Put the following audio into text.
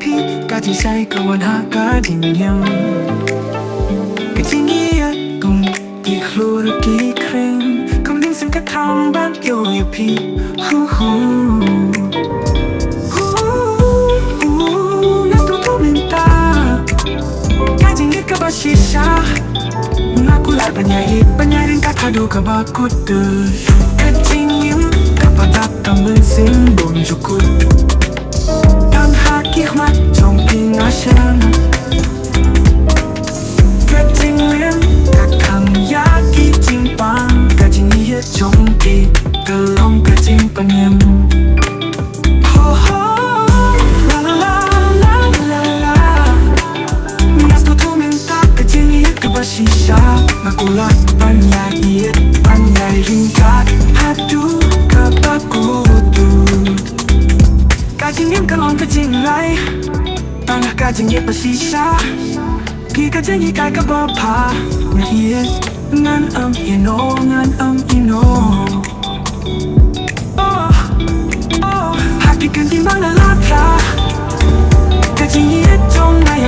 iohi ka jing shai kawan ha ka jing yang ka jing ia kum ki khlo ki kring kum ding sim ka thang ban iohi hu hu nas tu tu minta ka jing ia ka ba shisha ngaku lai penyaring ka thadu ka ba kutu ka jing yang ka ba tak ka men sim bom jukut hikmat trong kinh ashan ka jing lien ka khang ya ki jing pang ka jing ye trong ki ka long ka jing panyem ho ho la la la la la nas tu tu min ta ka jing ye ka ba shisha makulat panyai ringkat hadu ka ba kutu ka jing yem ka long ka jing lai tanah ka jing ye pa shisha ki ka jing ye kai ka ba pa na ye ngan you know oh oh haki kan di mana la ka jing ye trong nai